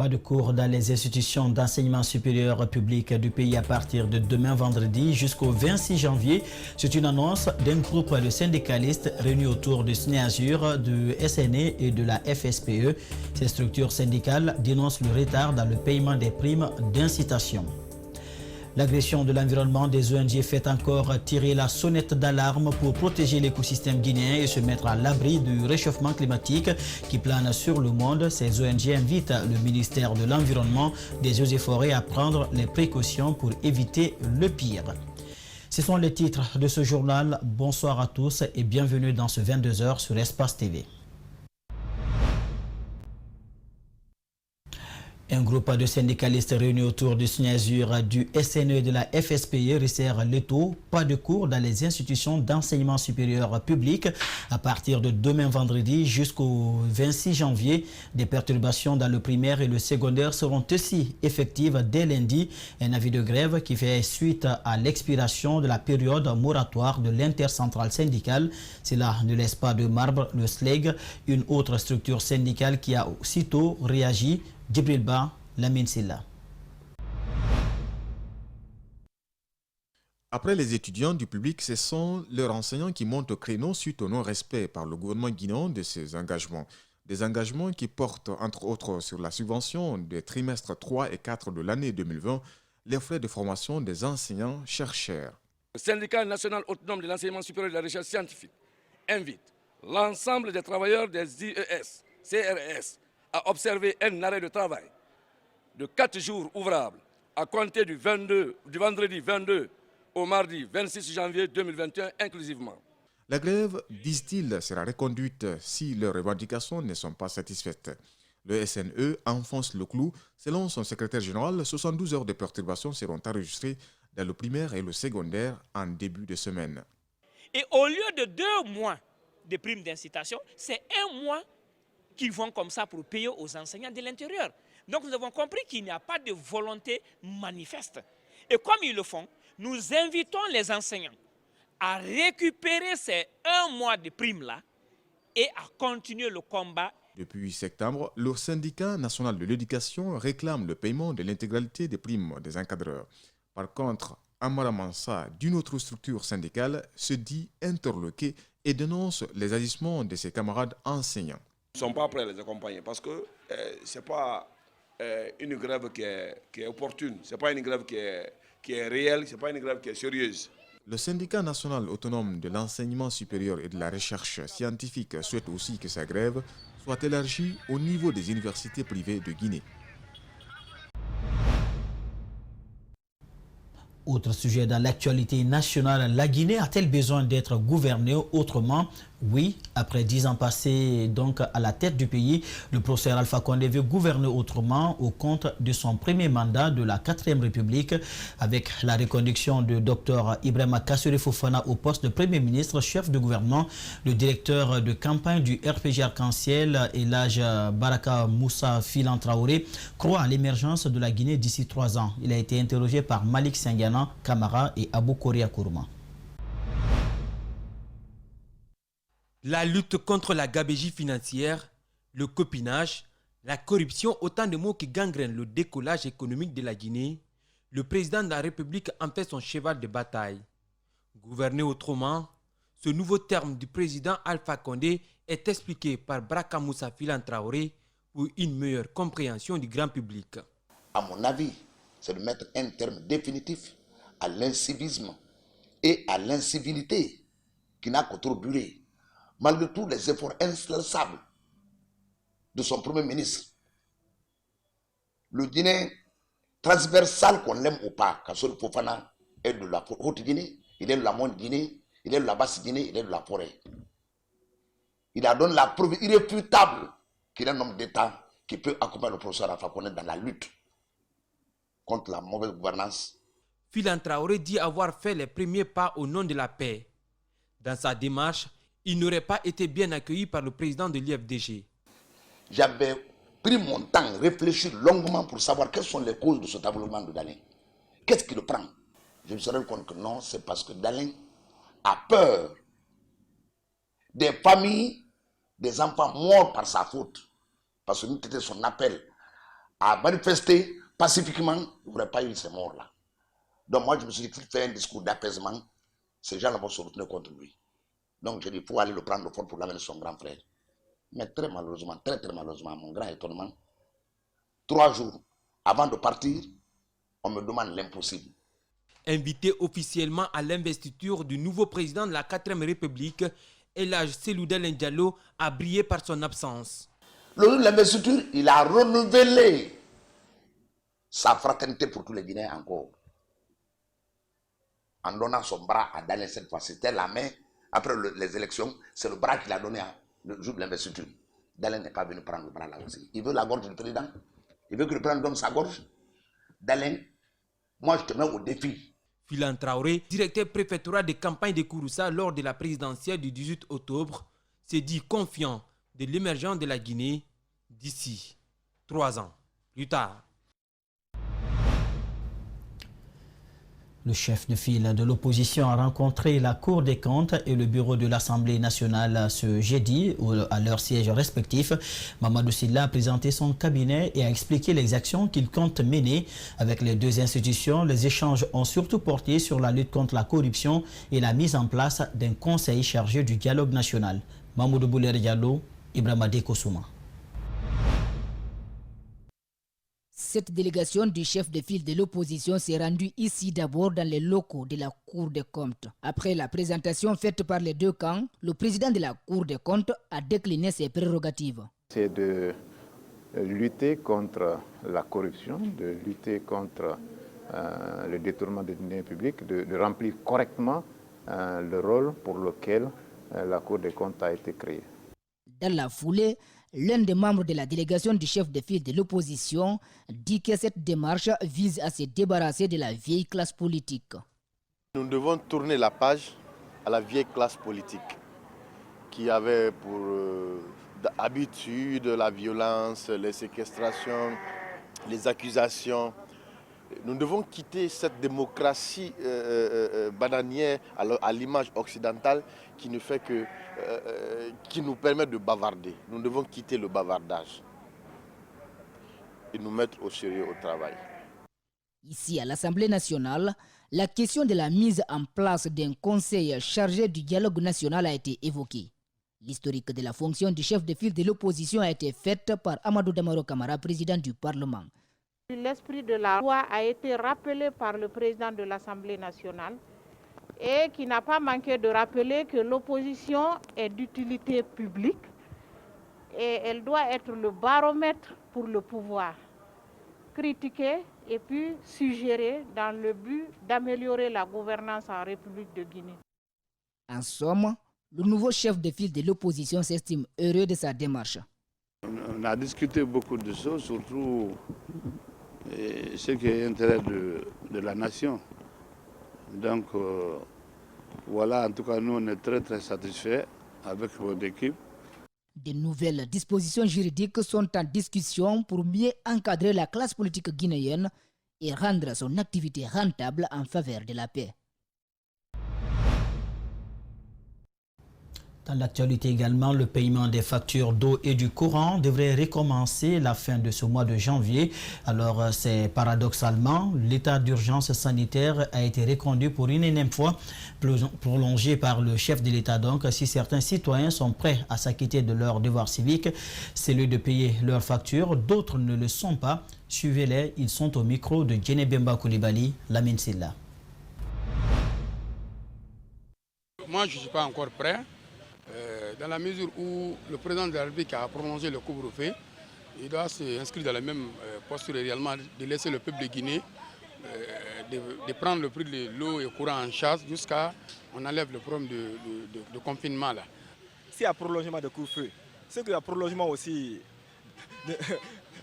Pas de cours dans les institutions d'enseignement supérieur public du pays à partir de demain vendredi jusqu'au 26 janvier. C'est une annonce d'un groupe de syndicalistes réunis autour du SNEASUR, du SNE et de la FSPE. Ces structures syndicales dénoncent le retard dans le paiement des primes d'incitation. L'agression de l'environnement des ONG fait encore tirer la sonnette d'alarme pour protéger l'écosystème guinéen et se mettre à l'abri du réchauffement climatique qui plane sur le monde. Ces ONG invitent le ministère de l'Environnement, des Eaux et Forêts à prendre les précautions pour éviter le pire. Ce sont les titres de ce journal. Bonsoir à tous et bienvenue dans ce 22h sur Espace TV. Un groupe de syndicalistes réunis autour du SNEASUR, du SNE et de la FSPE resserre l'étau. Pas de cours dans les institutions d'enseignement supérieur public à partir de demain vendredi jusqu'au 26 janvier. Des perturbations dans le primaire et le secondaire seront aussi effectives dès lundi. Un avis de grève qui fait suite à l'expiration de la période moratoire de l'intercentrale syndicale. Cela ne laisse pas de marbre le SLEG, une autre structure syndicale qui a aussitôt réagi. Djibril Ba, Lamine Silla. Après les étudiants du public, ce sont leurs enseignants qui montent au créneau suite au non-respect par le gouvernement guinéen de ces engagements. Des engagements qui portent entre autres sur la subvention des trimestres 3 et 4 de l'année 2020, les frais de formation des enseignants-chercheurs. Le syndicat national autonome de l'enseignement supérieur et de la recherche scientifique invite l'ensemble des travailleurs des IES, CRS, à observer un arrêt de travail de 4 jours ouvrables à compter du vendredi 22 au mardi 26 janvier 2021 inclusivement. La grève, disent-ils, sera reconduite si leurs revendications ne sont pas satisfaites. Le SNE enfonce le clou. Selon son secrétaire général, 72 heures de perturbation seront enregistrées dans le primaire et le secondaire en début de semaine. Et au lieu de 2 mois de primes d'incitation, c'est 1 mois qu'ils vont comme ça pour payer aux enseignants de l'intérieur. Donc nous avons compris qu'il n'y a pas de volonté manifeste. Et comme ils le font, nous invitons les enseignants à récupérer ces 1 mois de primes-là et à continuer le combat. Depuis septembre, le syndicat national de l'éducation réclame le paiement de l'intégralité des primes des encadreurs. Par contre, Amara Mansa, d'une autre structure syndicale, se dit interloqué et dénonce les agissements de ses camarades enseignants. Ils ne sont pas prêts à les accompagner parce que ce n'est pas une grève qui est opportune, ce n'est pas une grève qui est réelle, ce n'est pas une grève qui est sérieuse. Le syndicat national autonome de l'enseignement supérieur et de la recherche scientifique souhaite aussi que sa grève soit élargie au niveau des universités privées de Guinée. Autre sujet dans l'actualité nationale, la Guinée a-t-elle besoin d'être gouvernée autrement? Oui, après 10 ans passés donc à la tête du pays, le professeur Alpha Condé veut gouverner autrement au compte de son premier mandat de la 4e République avec la reconduction de Dr Ibrahima Kassuri Fofana au poste de Premier ministre, chef de gouvernement. Le directeur de campagne du RPG Arc-en-Ciel, Elhadj Baraka Moussa Filan Traoré, croit à l'émergence de la Guinée d'ici 3 ans. Il a été interrogé par Malik Senghana Kamara et Abou Koria Kourma. La lutte contre la gabegie financière, le copinage, la corruption, autant de mots qui gangrènent le décollage économique de la Guinée, le président de la République en fait son cheval de bataille. Gouverner autrement, ce nouveau terme du président Alpha Condé est expliqué par Baraka Moussa Filan Traoré pour une meilleure compréhension du grand public. À mon avis, c'est de mettre un terme définitif à l'incivisme et à l'incivilité qui n'a que trop duré. Malgré tous les efforts inlassables de son Premier ministre, le Guinée transversal, qu'on l'aime ou pas, Kassuri Fofana est de la Haute-Guinée, il est de la Moyenne-Guinée, il est de la Basse-Guinée, il est de la forêt. Il a donné la preuve irréfutable qu'il est un homme d'État qui peut accompagner le professeur Alpha Condé dans la lutte contre la mauvaise gouvernance. Filan Traoré dit avoir fait les premiers pas au nom de la paix. Dans sa démarche, il n'aurait pas été bien accueilli par le président de l'IFDG. J'avais pris mon temps, réfléchi longuement pour savoir quelles sont les causes de cet enveloppement de Dalin. Qu'est-ce qui le prend? Je me suis rendu compte que non, c'est parce que Dalin a peur des familles, des enfants morts par sa faute. Parce que c'était son appel à manifester pacifiquement, il n'y aurait pas eu ces morts-là. Donc moi, je me suis dit qu'il fait un discours d'apaisement, ces gens-là vont se retourner contre lui. Donc j'ai dit, il faut aller le prendre au fond pour l'amener son grand frère. Mais très malheureusement, très malheureusement, à mon grand étonnement, 3 jours avant de partir, on me demande l'impossible. Invité officiellement à l'investiture du nouveau président de la 4e République, Elhadji Cellou Dalein Diallo a brillé par son absence. Le jour de l'investiture, il a renouvelé sa fraternité pour tous les Guinéens encore. En donnant son bras à Dalein cette fois. C'était la main, après les élections, c'est le bras qu'il a donné le jour de l'investiture. Dalein n'est pas venu prendre le bras là aussi. Il veut la gorge du président. Il veut que le président donne sa gorge. Dalein, moi je te mets au défi. Philan Traoré, directeur préfectoral de campagne de Kouroussa lors de la présidentielle du 18 octobre, s'est dit confiant de l'émergence de la Guinée d'ici 3 ans plus tard. Le chef de file de l'opposition a rencontré la Cour des comptes et le bureau de l'Assemblée nationale ce jeudi à leurs sièges respectifs. Mamadou Sylla a présenté son cabinet et a expliqué les actions qu'il compte mener avec les 2 institutions. Les échanges ont surtout porté sur la lutte contre la corruption et la mise en place d'un conseil chargé du dialogue national. Mamoudou Bouler Diallo, Ibrahima Dekosouma. Cette délégation du chef de file de l'opposition s'est rendue ici d'abord dans les locaux de la Cour des comptes. Après la présentation faite par les 2 camps, le président de la Cour des comptes a décliné ses prérogatives. C'est de lutter contre la corruption, de lutter contre le détournement des deniers publics, de remplir correctement le rôle pour lequel la Cour des comptes a été créée. Dans la foulée, l'un des membres de la délégation du chef de file de l'opposition dit que cette démarche vise à se débarrasser de la vieille classe politique. Nous devons tourner la page à la vieille classe politique qui avait pour habitude la violence, les séquestrations, les accusations. Nous devons quitter cette démocratie bananière à l'image occidentale qui ne fait que, qui nous permet de bavarder. Nous devons quitter le bavardage et nous mettre au sérieux au travail. Ici à l'Assemblée nationale, la question de la mise en place d'un conseil chargé du dialogue national a été évoquée. L'historique de la fonction du chef de file de l'opposition a été faite par Amadou Damaro Camara, président du Parlement. L'esprit de la loi a été rappelé par le président de l'Assemblée nationale et qui n'a pas manqué de rappeler que l'opposition est d'utilité publique et elle doit être le baromètre pour le pouvoir. Critiquer et puis suggérer dans le but d'améliorer la gouvernance en République de Guinée. En somme, le nouveau chef de file de l'opposition s'estime heureux de sa démarche. On a discuté beaucoup de choses, surtout ce qui est l'intérêt de la nation. Donc voilà, en tout cas, nous on est très satisfaits avec votre équipe. De nouvelles dispositions juridiques sont en discussion pour mieux encadrer la classe politique guinéenne et rendre son activité rentable en faveur de la paix. Dans l'actualité également, le paiement des factures d'eau et du courant devrait recommencer la fin de ce mois de janvier. Alors, c'est paradoxalement, l'état d'urgence sanitaire a été reconduit pour une énième fois, prolongé par le chef de l'État. Donc, si certains citoyens sont prêts à s'acquitter de leur devoir civique, celui de payer leurs factures, d'autres ne le sont pas. Suivez-les, ils sont au micro de Djenebemba Koulibaly, Lamine Sylla. Moi, je ne suis pas encore prêt. Dans la mesure où le président de la République a prolongé le couvre-feu, il doit s'inscrire dans la même posture réellement de laisser le peuple de Guinée, de prendre le prix de l'eau et du courant en charge jusqu'à on enlève le problème de confinement. S'il y a prolongement de couvre-feu, c'est qu'il y a prolongement aussi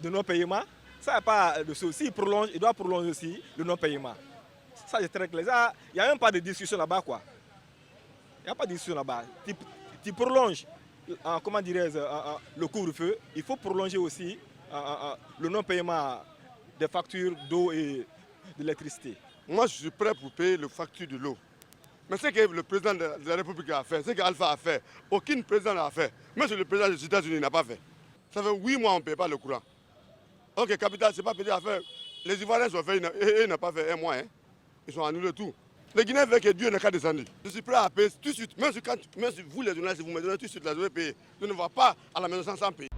de non-paiement. Ça n'a pas de souci. S'il prolonge, il doit prolonger aussi le non-paiement. Ça, c'est très clair. Il n'y a même pas de discussion là-bas, quoi. Il n'y a pas de discussion là-bas. Tu prolonges, comment dirais-je, le couvre-feu, il faut prolonger aussi le non-paiement des factures d'eau et d'électricité. Moi, je suis prêt pour payer les factures de l'eau. Mais ce que le président de la République a fait, ce qu'Alpha a fait, aucun président n'a fait. Même le président des États-Unis n'a pas fait. Ça fait 8 mois qu'on ne paye pas le courant. Ok, capitaine, c'est pas petite affaire. Les Ivoiriens ont fait, ils n'ont pas fait un mois. Hein. Ils sont annulés tout. Les Guinéens veulent que Dieu n'ait qu'à descendre. Je suis prêt à payer tout de suite. Même si vous, les journalistes, vous me donnez tout de suite, là, je vais payer. Je ne vais pas à la maison sans payer.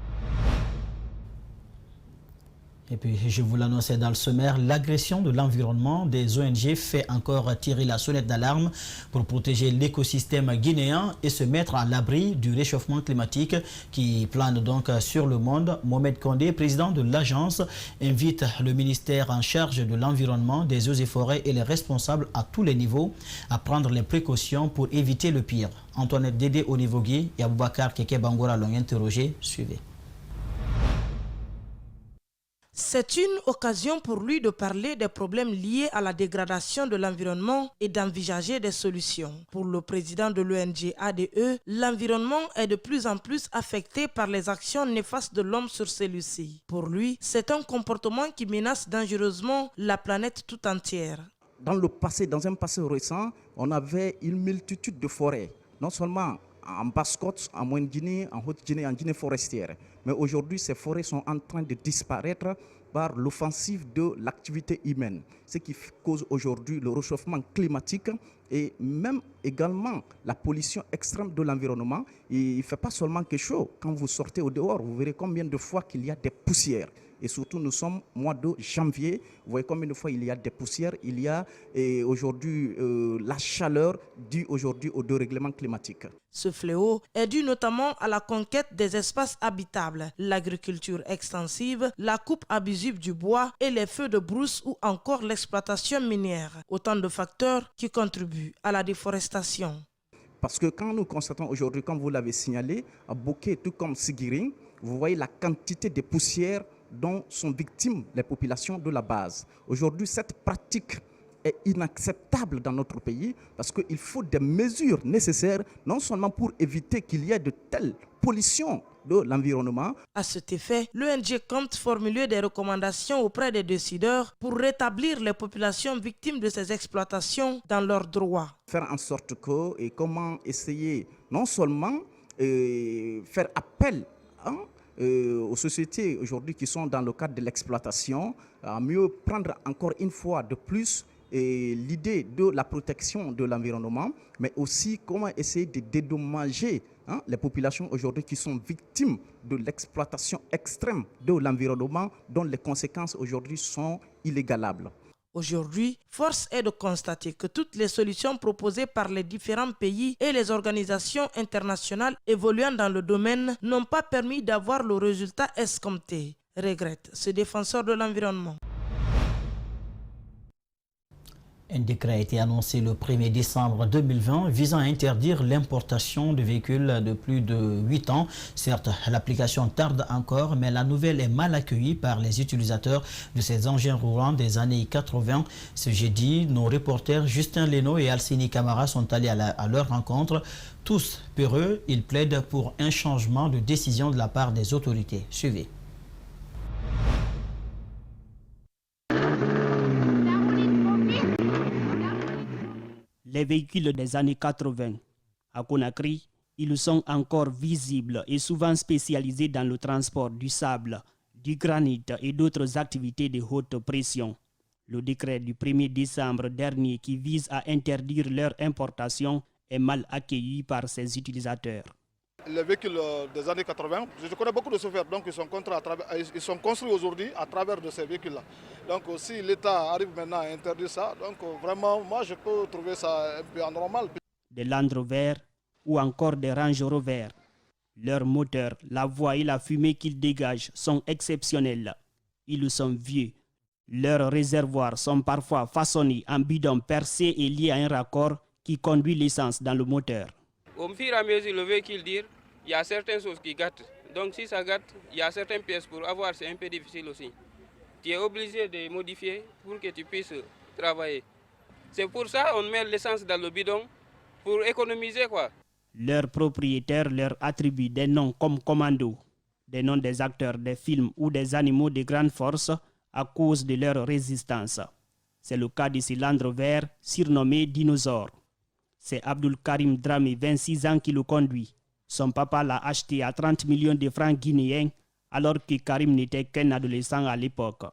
Et puis, je vous l'annonçais dans le sommaire, l'agression de l'environnement des ONG fait encore tirer la sonnette d'alarme pour protéger l'écosystème guinéen et se mettre à l'abri du réchauffement climatique qui plane donc sur le monde. Mohamed Kondé, président de l'agence, invite le ministère en charge de l'environnement, des eaux et forêts et les responsables à tous les niveaux à prendre les précautions pour éviter le pire. Antoinette Dédé Onivogui et Aboubakar Keke Bangoura l'ont interrogé. Suivez. C'est une occasion pour lui de parler des problèmes liés à la dégradation de l'environnement et d'envisager des solutions. Pour le président de l'ONG ADE, l'environnement est de plus en plus affecté par les actions néfastes de l'homme sur celui-ci. Pour lui, c'est un comportement qui menace dangereusement la planète tout entière. Dans le passé, dans un passé récent, on avait une multitude de forêts, non seulement en Basse-Côte, en Moyenne-Guinée, en Haute-Guinée, en Guinée forestière. Mais aujourd'hui, ces forêts sont en train de disparaître par l'offensive de l'activité humaine, ce qui cause aujourd'hui le réchauffement climatique et même également la pollution extrême de l'environnement. Il ne fait pas seulement que chaud. Quand vous sortez au dehors, vous verrez combien de fois qu'il y a des poussières. Et surtout, nous sommes au mois de janvier. Vous voyez combien de fois il y a des poussières. Il y a aujourd'hui la chaleur due aujourd'hui au dérèglement climatique. Ce fléau est dû notamment à la conquête des espaces habitables, l'agriculture extensive, la coupe abusive du bois et les feux de brousse ou encore l'exploitation minière. Autant de facteurs qui contribuent à la déforestation. Parce que quand nous constatons aujourd'hui, comme vous l'avez signalé, à Boké, tout comme Sigiring, vous voyez la quantité de poussières dont sont victimes les populations de la base. Aujourd'hui, cette pratique est inacceptable dans notre pays parce qu'il faut des mesures nécessaires, non seulement pour éviter qu'il y ait de telles pollutions de l'environnement. À cet effet, l'ONG compte formuler des recommandations auprès des décideurs pour rétablir les populations victimes de ces exploitations dans leurs droits. Faire en sorte que, et comment essayer non seulement faire appel aux sociétés aujourd'hui qui sont dans le cadre de l'exploitation, à mieux prendre encore une fois de plus l'idée de la protection de l'environnement, mais aussi comment essayer de dédommager les populations aujourd'hui qui sont victimes de l'exploitation extrême de l'environnement dont les conséquences aujourd'hui sont inégalables. Aujourd'hui, force est de constater que toutes les solutions proposées par les différents pays et les organisations internationales évoluant dans le domaine n'ont pas permis d'avoir le résultat escompté, regrette ce défenseur de l'environnement. Un décret a été annoncé le 1er décembre 2020 visant à interdire l'importation de véhicules de plus de 8 ans. Certes, l'application tarde encore, mais la nouvelle est mal accueillie par les utilisateurs de ces engins roulants des années 80. Ce jeudi, nos reporters Justin Leno et Alcini Camara sont allés à leur rencontre. Tous peureux, ils plaident pour un changement de décision de la part des autorités. Suivez. Les véhicules des années 80. À Conakry, ils sont encore visibles et souvent spécialisés dans le transport du sable, du granit et d'autres activités de haute pression. Le décret du 1er décembre dernier qui vise à interdire leur importation est mal accueilli par ses utilisateurs. Les véhicules des années 80, je connais beaucoup de chauffeurs, donc ils sont construits aujourd'hui à travers de ces véhicules-là. Donc si l'État arrive maintenant à interdire ça, donc vraiment, moi je peux trouver ça un peu anormal. Des Land Rover ou encore des Range Rover. Leurs moteurs, la voix et la fumée qu'ils dégagent sont exceptionnels. Ils sont vieux. Leurs réservoirs sont parfois façonnés en bidon percé et liés à un raccord qui conduit l'essence dans le moteur. Au fur et à mesure le véhicule tire, il y a certaines choses qui gâtent. Donc si ça gâte, il y a certaines pièces pour avoir, c'est un peu difficile aussi. Tu es obligé de modifier pour que tu puisses travailler. C'est pour ça qu'on met l'essence dans le bidon, pour économiser quoi. Leurs propriétaires leur attribuent des noms comme commando, des noms des acteurs des films ou des animaux de grande force à cause de leur résistance. C'est le cas de ce Land Rover surnommé Dinosaure. C'est Abdul Karim Dramé, 26 ans, qui le conduit. Son papa l'a acheté à 30 millions de francs guinéens alors que Karim n'était qu'un adolescent à l'époque.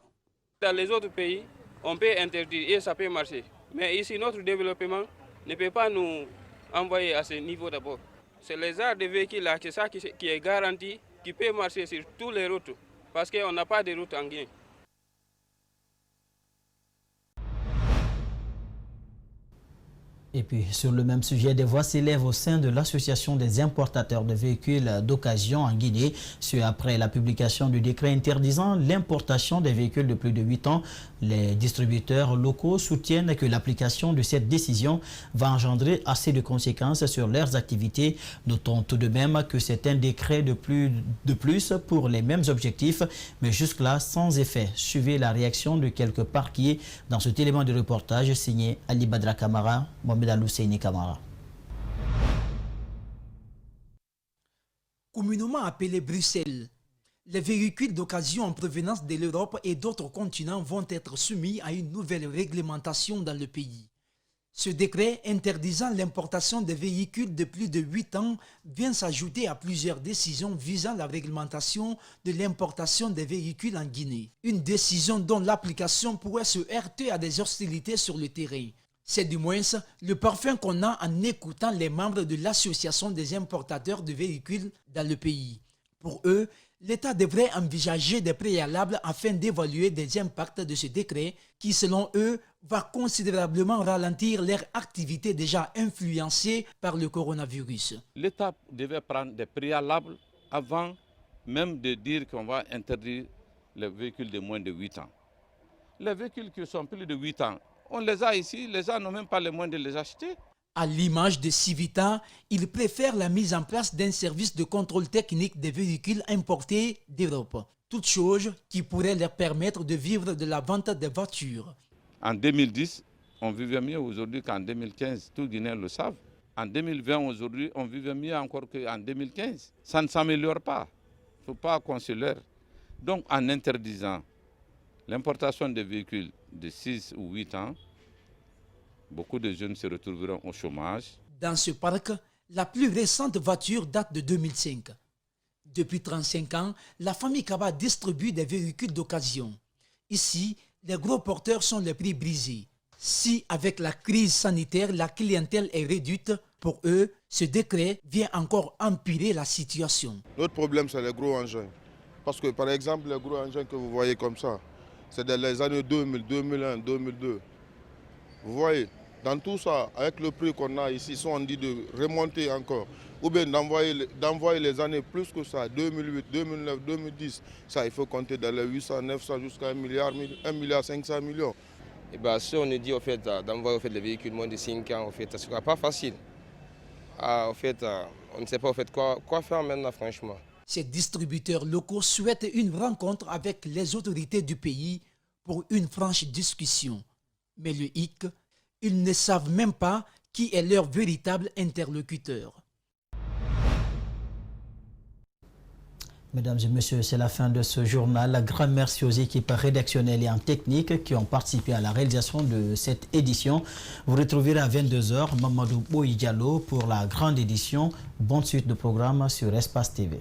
Dans les autres pays, on peut interdire et ça peut marcher. Mais ici, notre développement ne peut pas nous envoyer à ce niveau d'abord. C'est les arts de véhicules là, c'est ça qui est garanti, qui peut marcher sur toutes les routes, parce qu'on n'a pas de route en Guinée. Et puis, sur le même sujet, des voix s'élèvent au sein de l'Association des importateurs de véhicules d'occasion en Guinée. Ce après la publication du décret interdisant l'importation des véhicules de plus de 8 ans. Les distributeurs locaux soutiennent que l'application de cette décision va engendrer assez de conséquences sur leurs activités. Notons tout de même que c'est un décret de plus pour les mêmes objectifs, mais jusque-là sans effet. Suivez la réaction de quelques parquets dans cet élément de reportage signé Ali Badra Kamara, Mohamed Alouseini Kamara. Communément appelé Bruxelles, les véhicules d'occasion en provenance de l'Europe et d'autres continents vont être soumis à une nouvelle réglementation dans le pays. Ce décret interdisant l'importation des véhicules de plus de 8 ans vient s'ajouter à plusieurs décisions visant la réglementation de l'importation des véhicules en Guinée. Une décision dont l'application pourrait se heurter à des hostilités sur le terrain. C'est du moins le parfum qu'on a en écoutant les membres de l'Association des importateurs de véhicules dans le pays. Pour eux, l'État devrait envisager des préalables afin d'évaluer des impacts de ce décret qui, selon eux, va considérablement ralentir leur activité déjà influencée par le coronavirus. L'État devait prendre des préalables avant même de dire qu'on va interdire les véhicules de moins de 8 ans. Les véhicules qui sont plus de 8 ans, on les a ici, les gens n'ont même pas les moyens de les acheter. À l'image de Civita, ils préfèrent la mise en place d'un service de contrôle technique des véhicules importés d'Europe. Toute chose qui pourrait leur permettre de vivre de la vente des voitures. En 2010, on vivait mieux aujourd'hui qu'en 2015, tous les Guinéens le savent. En 2020, aujourd'hui, on vivait mieux encore qu'en 2015. Ça ne s'améliore pas. Il ne faut pas qu'on se leurre. Donc, en interdisant l'importation des véhicules de 6 ou 8 ans, beaucoup de jeunes se retrouveront au chômage. Dans ce parc, la plus récente voiture date de 2005. Depuis 35 ans, la famille Kaba distribue des véhicules d'occasion. Ici, les gros porteurs sont les prix brisés. Si, avec la crise sanitaire, la clientèle est réduite, pour eux, ce décret vient encore empirer la situation. Notre problème, c'est les gros engins. Parce que, par exemple, les gros engins que vous voyez comme ça, c'est dans les années 2000, 2001, 2002. Vous voyez, dans tout ça, avec le prix qu'on a ici, si on dit de remonter encore, ou bien d'envoyer les années plus que ça, 2008, 2009, 2010, ça, il faut compter dans les 800, 900 jusqu'à 1 milliard 500 millions. Et bien, si on nous dit d'envoyer les véhicules moins de 5 ans, ce ne sera pas facile. On ne sait pas quoi faire maintenant, franchement. Ces distributeurs locaux souhaitent une rencontre avec les autorités du pays pour une franche discussion. Mais le hic, ils ne savent même pas qui est leur véritable interlocuteur. Mesdames et messieurs, c'est la fin de ce journal. Un grand merci aux équipes rédactionnelles et en technique qui ont participé à la réalisation de cette édition. Vous retrouverez à 22h Mamadou Boy Diallo pour la grande édition. Bonne suite de programme sur Espace TV.